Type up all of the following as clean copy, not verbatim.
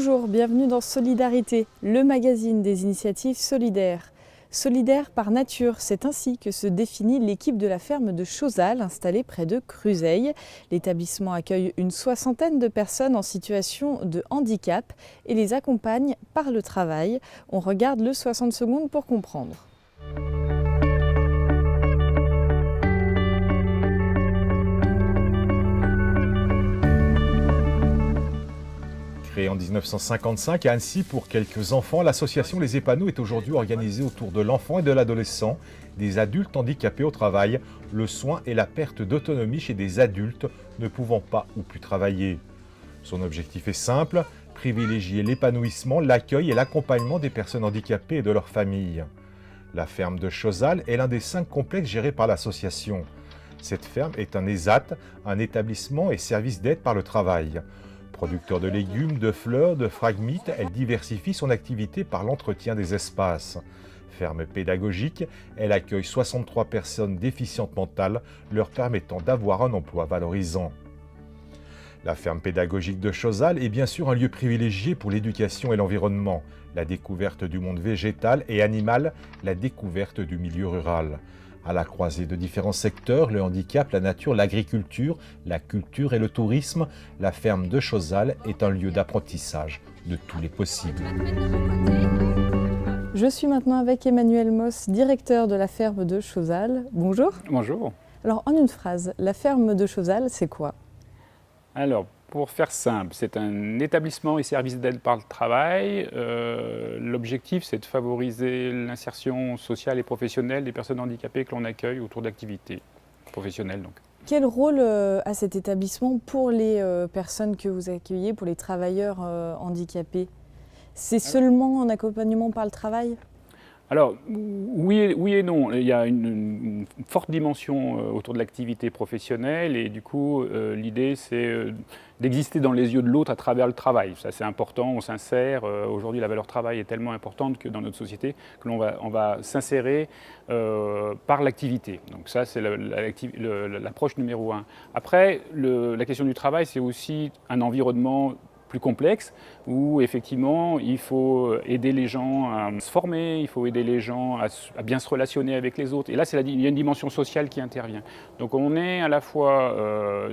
Bonjour, bienvenue dans Solidarité, le magazine des initiatives solidaires. Solidaire par nature, c'est ainsi que se définit l'équipe de la ferme de Chauzal installée près de Cruseilles. L'établissement accueille une soixantaine de personnes en situation de handicap et les accompagne par le travail. On regarde le 60 secondes pour comprendre. Créée en 1955 à Annecy pour quelques enfants, l'association Les Épanouis est aujourd'hui organisée autour de l'enfant et de l'adolescent, des adultes handicapés au travail, le soin et la perte d'autonomie chez des adultes ne pouvant pas ou plus travailler. Son objectif est simple, privilégier l'épanouissement, l'accueil et l'accompagnement des personnes handicapées et de leurs familles. La ferme de Chauzal est l'un des 5 complexes gérés par l'association. Cette ferme est un ESAT, un établissement et service d'aide par le travail. Producteur de légumes, de fleurs, de phragmites, elle diversifie son activité par l'entretien des espaces. Ferme pédagogique, elle accueille 63 personnes déficientes mentales, leur permettant d'avoir un emploi valorisant. La ferme pédagogique de Chauzal est bien sûr un lieu privilégié pour l'éducation et l'environnement, la découverte du monde végétal et animal, la découverte du milieu rural. À la croisée de différents secteurs, le handicap, la nature, l'agriculture, la culture et le tourisme, la ferme de Chauzal est un lieu d'apprentissage de tous les possibles. Je suis maintenant avec Emmanuel Moss, directeur de la ferme de Chauzal. Bonjour. Bonjour. Alors en une phrase, la ferme de Chauzal, c'est quoi? Alors, pour faire simple, c'est un établissement et service d'aide par le travail. L'objectif, c'est de favoriser l'insertion sociale et professionnelle des personnes handicapées que l'on accueille autour d'activités professionnelles. Donc. Quel rôle a cet établissement pour les personnes que vous accueillez, pour les travailleurs handicapés? C'est seulement un accompagnement par le travail? Alors, oui et non. Il y a une forte dimension autour de l'activité professionnelle et du coup, l'idée, c'est d'exister dans les yeux de l'autre à travers le travail. Ça, c'est important, on s'insère. Aujourd'hui, la valeur travail est tellement importante que dans notre société que on va s'insérer par l'activité. Donc ça, c'est l'approche numéro 1. Après, la question du travail, c'est aussi un environnement plus complexe, où effectivement il faut aider les gens à se former, il faut aider les gens à bien se relationner avec les autres. Et là, il y a une dimension sociale qui intervient. Donc on est à la fois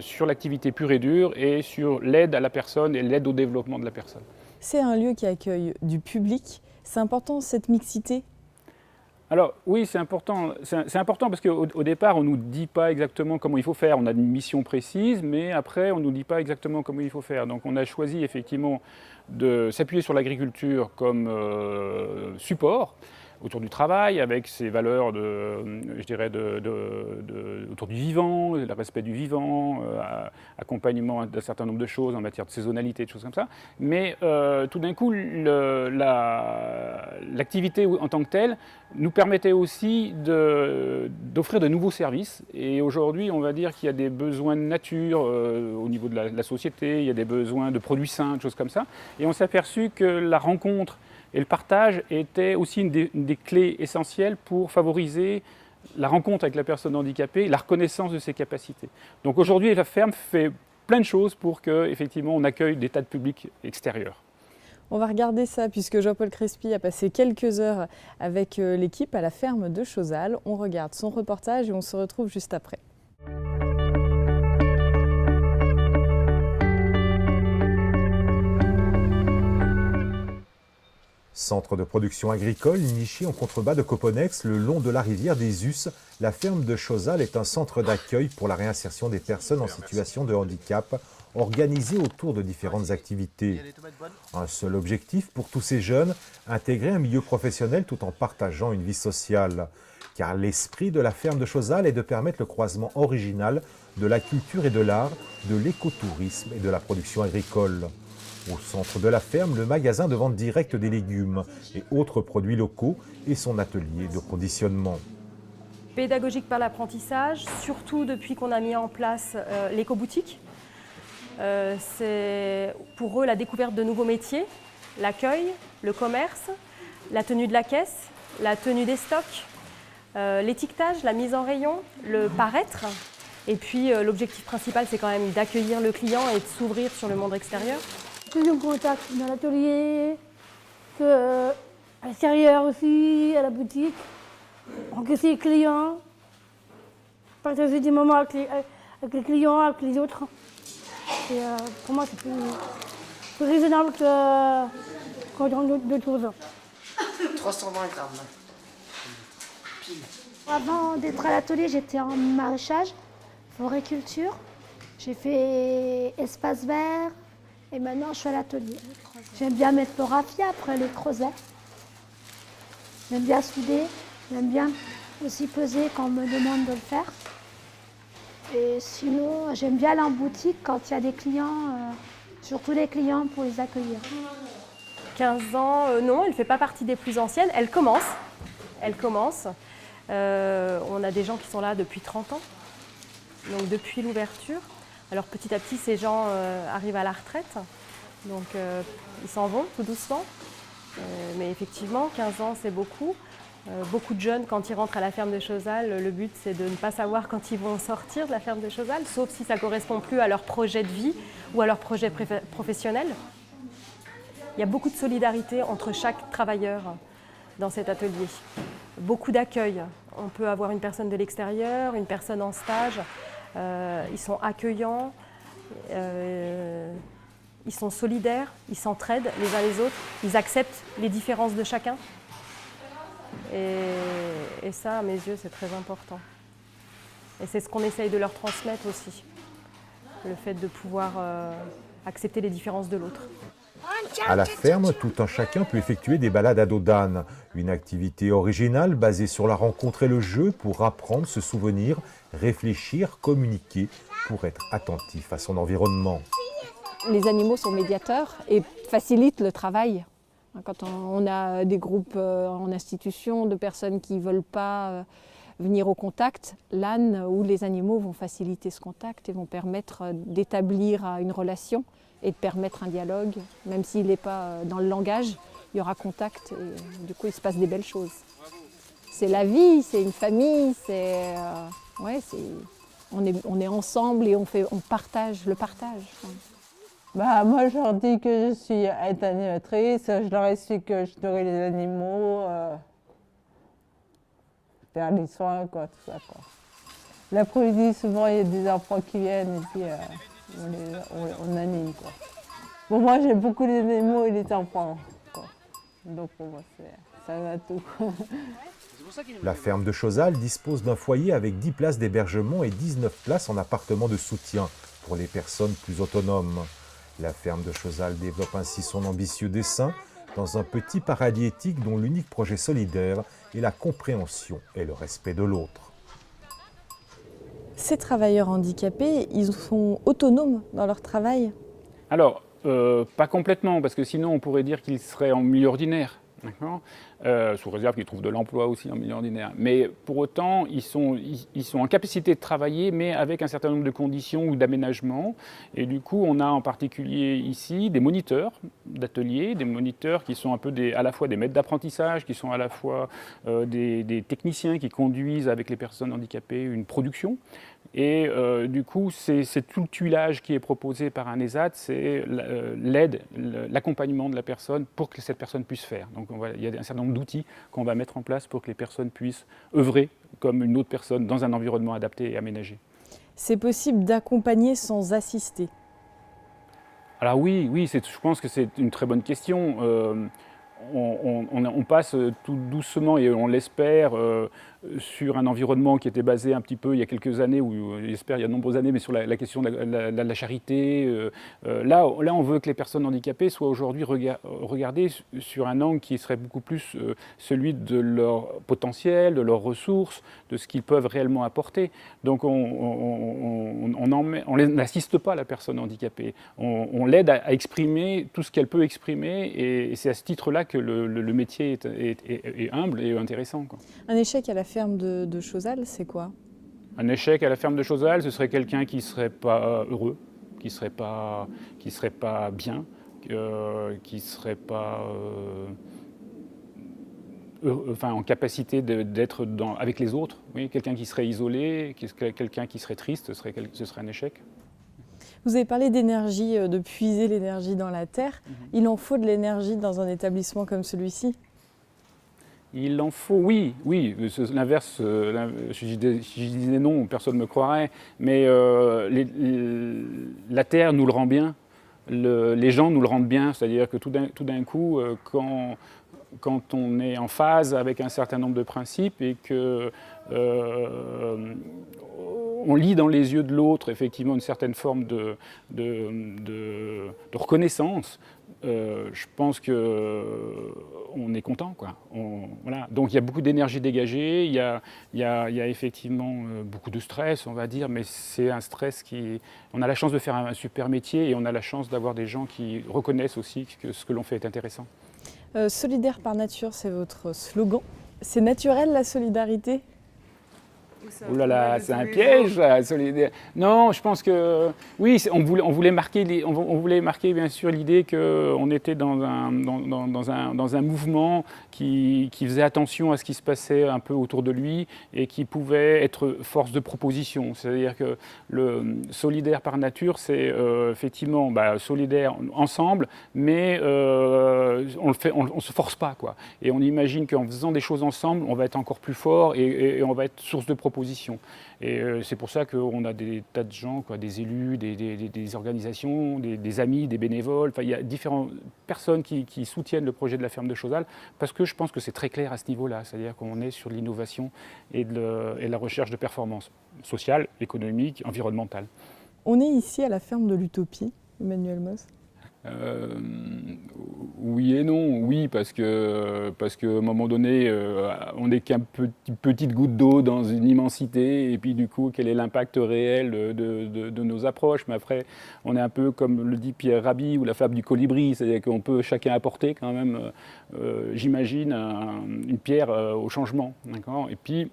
sur l'activité pure et dure et sur l'aide à la personne et l'aide au développement de la personne. C'est un lieu qui accueille du public. C'est important cette mixité? Alors oui, c'est important. C'est important parce qu'au départ, on ne nous dit pas exactement comment il faut faire. On a une mission précise, mais après, on ne nous dit pas exactement comment il faut faire. Donc on a choisi effectivement de s'appuyer sur l'agriculture comme support autour du travail, avec ses valeurs autour du vivant, le respect du vivant, accompagnement d'un certain nombre de choses en matière de saisonnalité, de choses comme ça. Mais tout d'un coup, l'activité en tant que telle nous permettait aussi d'offrir de nouveaux services. Et aujourd'hui, on va dire qu'il y a des besoins de nature au niveau de la société, il y a des besoins de produits sains, de choses comme ça. Et on s'est aperçu que la rencontre et le partage était aussi une des clés essentielles pour favoriser la rencontre avec la personne handicapée, la reconnaissance de ses capacités. Donc aujourd'hui, la ferme fait plein de choses pour qu'effectivement on accueille des tas de publics extérieurs. On va regarder ça puisque Jean-Paul Crespi a passé quelques heures avec l'équipe à la ferme de Chauzal. On regarde son reportage et on se retrouve juste après. Centre de production agricole niché en contrebas de Coponex, le long de la rivière des Us, la ferme de Chauzal est un centre d'accueil pour la réinsertion des personnes en situation de handicap, organisé autour de différentes activités. Un seul objectif pour tous ces jeunes, intégrer un milieu professionnel tout en partageant une vie sociale. Car l'esprit de la ferme de Chauzal est de permettre le croisement original de la culture et de l'art, de l'écotourisme et de la production agricole. Au centre de la ferme, le magasin de vente directe des légumes et autres produits locaux et son atelier de conditionnement. Pédagogique par l'apprentissage, surtout depuis qu'on a mis en place l'éco-boutique. C'est pour eux la découverte de nouveaux métiers, l'accueil, le commerce, la tenue de la caisse, la tenue des stocks, l'étiquetage, la mise en rayon, le paraître. Et puis l'objectif principal, c'est quand même d'accueillir le client et de s'ouvrir sur le monde extérieur. plus de contact dans l'atelier, à l'extérieur aussi, à la boutique, encaisser les clients, partager des moments avec les clients, avec les autres. Et pour moi, c'est plus raisonnable que dans d'autres choses. 320 grammes. Avant d'être à l'atelier, j'étais en maraîchage, floriculture. J'ai fait espace vert et maintenant je suis à l'atelier. J'aime bien mettre le raffia après les creusets. J'aime bien souder, j'aime bien aussi peser quand on me demande de le faire. Et sinon, j'aime bien aller en boutique quand il y a des clients, surtout les clients pour les accueillir. 15 ans, non, elle ne fait pas partie des plus anciennes. Elle commence. On a des gens qui sont là depuis 30 ans, donc depuis l'ouverture. Alors petit à petit, ces gens arrivent à la retraite, donc ils s'en vont tout doucement. Mais effectivement, 15 ans, c'est beaucoup. Beaucoup de jeunes, quand ils rentrent à la ferme de Chauzal, le but c'est de ne pas savoir quand ils vont sortir de la ferme de Chauzal, sauf si ça ne correspond plus à leur projet de vie ou à leur projet professionnel. Il y a beaucoup de solidarité entre chaque travailleur dans cet atelier. Beaucoup d'accueil. On peut avoir une personne de l'extérieur, une personne en stage. Ils sont accueillants, ils sont solidaires, ils s'entraident les uns les autres, ils acceptent les différences de chacun. Et ça, à mes yeux, c'est très important. Et c'est ce qu'on essaye de leur transmettre aussi, le fait de pouvoir accepter les différences de l'autre. À la ferme, tout un chacun peut effectuer des balades à dos d'âne. Une activité originale basée sur la rencontre et le jeu pour apprendre, se souvenir, réfléchir, communiquer, pour être attentif à son environnement. Les animaux sont médiateurs et facilitent le travail. Quand on a des groupes en institution de personnes qui ne veulent pas venir au contact, l'âne ou les animaux vont faciliter ce contact et vont permettre d'établir une relation et de permettre un dialogue. Même s'il n'est pas dans le langage, il y aura contact et du coup il se passe des belles choses. C'est la vie, c'est une famille, on est ensemble et on partage le partage. Moi, je leur dis que je suis être animatrice, je leur explique que je nourris les animaux, faire les soins, quoi, tout ça, quoi. L'après-midi, souvent, il y a des enfants qui viennent et puis on anime, quoi. Pour moi, j'aime beaucoup les animaux et les enfants, quoi. Donc pour moi, ça va tout. La ferme de Chauzal dispose d'un foyer avec 10 places d'hébergement et 19 places en appartement de soutien pour les personnes plus autonomes. La ferme de Chauzal développe ainsi son ambitieux dessein dans un petit paradis éthique dont l'unique projet solidaire est la compréhension et le respect de l'autre. Ces travailleurs handicapés, ils sont autonomes dans leur travail? Alors, pas complètement, parce que sinon on pourrait dire qu'ils seraient en milieu ordinaire. Sous réserve qu'ils trouvent de l'emploi aussi en milieu ordinaire. Mais pour autant, ils sont en capacité de travailler, mais avec un certain nombre de conditions ou d'aménagements. Et du coup, on a en particulier ici des moniteurs d'ateliers, des moniteurs qui sont un peu à la fois des maîtres d'apprentissage, qui sont à la fois des techniciens qui conduisent avec les personnes handicapées une production. Et du coup, c'est tout le tuilage qui est proposé par un ESAT, c'est l'aide, l'accompagnement de la personne pour que cette personne puisse faire. Donc il y a un certain nombre d'outils qu'on va mettre en place pour que les personnes puissent œuvrer comme une autre personne dans un environnement adapté et aménagé. C'est possible d'accompagner sans assister? Alors oui, je pense que c'est une très bonne question. On passe tout doucement et on l'espère sur un environnement qui était basé un petit peu il y a quelques années, ou j'espère il y a de nombreuses années, mais sur la question de la charité. Là, on veut que les personnes handicapées soient aujourd'hui regardées sur un angle qui serait beaucoup plus celui de leur potentiel, de leurs ressources, de ce qu'ils peuvent réellement apporter. Donc on n'assiste pas la personne handicapée, on l'aide à exprimer tout ce qu'elle peut exprimer, et c'est à ce titre-là que le métier est humble et intéressant, quoi. Un échec à la ferme de Chauzal, c'est quoi? Un échec à la ferme de Chauzal, ce serait quelqu'un qui ne serait pas heureux, qui ne serait pas bien, qui ne serait pas en capacité d'être avec les autres. Oui, quelqu'un qui serait isolé, quelqu'un qui serait triste, ce serait un échec. Vous avez parlé d'énergie, de puiser l'énergie dans la terre. Il en faut de l'énergie dans un établissement comme celui-ci? Il en faut, oui. L'inverse, si je disais non, personne ne me croirait. Mais la terre nous le rend bien. Les gens nous le rendent bien. C'est-à-dire que tout d'un coup, quand on est en phase avec un certain nombre de principes et que on lit dans les yeux de l'autre effectivement une certaine forme de reconnaissance, je pense qu'on est content, quoi. Voilà. Donc il y a beaucoup d'énergie dégagée, il y a effectivement beaucoup de stress, on va dire, mais c'est un stress on a la chance de faire un super métier et on a la chance d'avoir des gens qui reconnaissent aussi que ce que l'on fait est intéressant. Solidaire par nature, c'est votre slogan. C'est naturel la solidarité? Oh là là, c'est un piège, la solidaire. Non, je pense que oui, on voulait marquer bien sûr l'idée qu'on était dans un mouvement qui faisait attention à ce qui se passait un peu autour de lui et qui pouvait être force de proposition. C'est-à-dire que le solidaire par nature, c'est effectivement solidaire ensemble, mais on se force pas, quoi. Et on imagine qu'en faisant des choses ensemble, on va être encore plus fort et on va être source de proposition. Et c'est pour ça qu'on a des tas de gens, quoi, des élus, des organisations, des amis, des bénévoles. Enfin, il y a différentes personnes qui soutiennent le projet de la ferme de Chauzal parce que je pense que c'est très clair à ce niveau-là. C'est-à-dire qu'on est sur l'innovation et la recherche de performance sociale, économique, environnementale. On est ici à la ferme de l'Utopie, Emmanuel Moss. Oui et non. Oui, parce qu'à un moment donné, on n'est qu'une petite goutte d'eau dans une immensité, et puis du coup, quel est l'impact réel de nos approches? Mais après, on est un peu comme le dit Pierre Rabhi ou la fable du colibri, c'est-à-dire qu'on peut chacun apporter quand même, j'imagine, une pierre au changement. D'accord? Et puis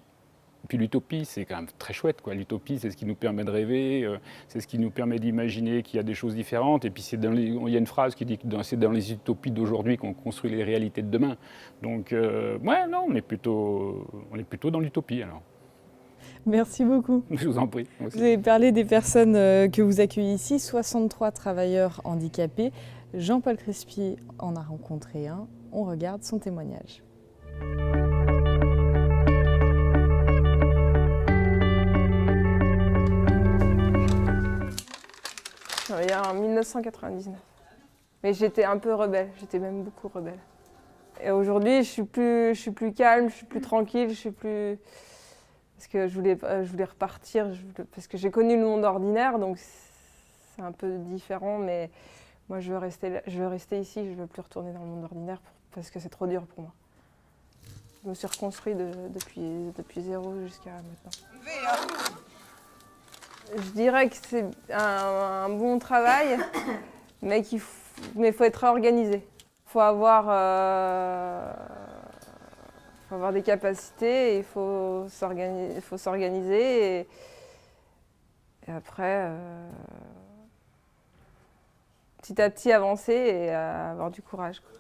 l'utopie, c'est quand même très chouette, quoi. L'utopie, c'est ce qui nous permet de rêver, c'est ce qui nous permet d'imaginer qu'il y a des choses différentes. Et puis il y a une phrase qui dit que c'est dans les utopies d'aujourd'hui qu'on construit les réalités de demain. Donc, non, on est plutôt dans l'utopie, alors. Merci beaucoup. Je vous en prie. Vous avez parlé des personnes que vous accueillez ici, 63 travailleurs handicapés. Jean-Paul Crespier en a rencontré un. On regarde son témoignage. Il y a en 1999. Mais j'étais un peu rebelle, j'étais même beaucoup rebelle. Et aujourd'hui, je suis plus calme, je suis plus tranquille, je suis plus... Parce que je voulais repartir, parce que j'ai connu le monde ordinaire, donc c'est un peu différent, mais moi je veux rester ici, je ne veux plus retourner dans le monde ordinaire parce que c'est trop dur pour moi. Je me suis reconstruit depuis zéro jusqu'à maintenant. Je dirais que c'est un bon travail, mais il faut être organisé. Il faut avoir des capacités, il faut s'organiser et après, petit à petit avancer et avoir du courage, quoi.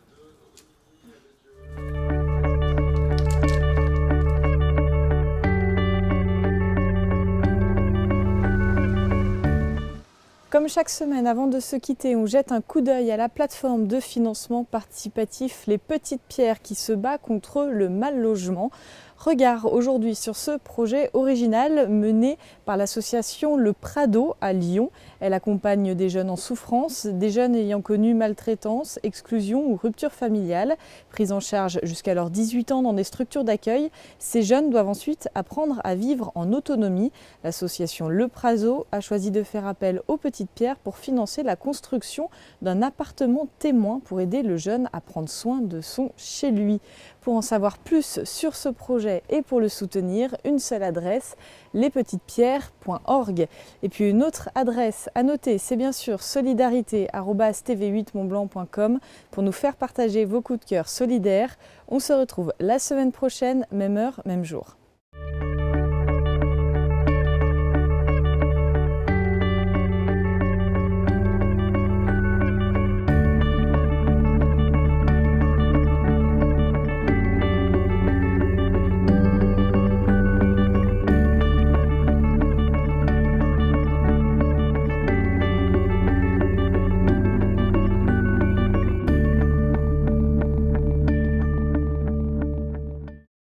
Comme chaque semaine, avant de se quitter, on jette un coup d'œil à la plateforme de financement participatif Les Petites Pierres qui se bat contre le mal-logement. Regard aujourd'hui sur ce projet original mené par l'association Le Prado à Lyon. Elle accompagne des jeunes en souffrance, des jeunes ayant connu maltraitance, exclusion ou rupture familiale. Pris en charge jusqu'à leurs 18 ans dans des structures d'accueil, ces jeunes doivent ensuite apprendre à vivre en autonomie. L'association Le Prado a choisi de faire appel aux Petites Pierres pour financer la construction d'un appartement témoin pour aider le jeune à prendre soin de son chez lui. Pour en savoir plus sur ce projet et pour le soutenir, une seule adresse, lespetitespierres.org. Et puis une autre adresse à noter, c'est bien sûr solidarité@tv8montblanc.com pour nous faire partager vos coups de cœur solidaires. On se retrouve la semaine prochaine, même heure, même jour.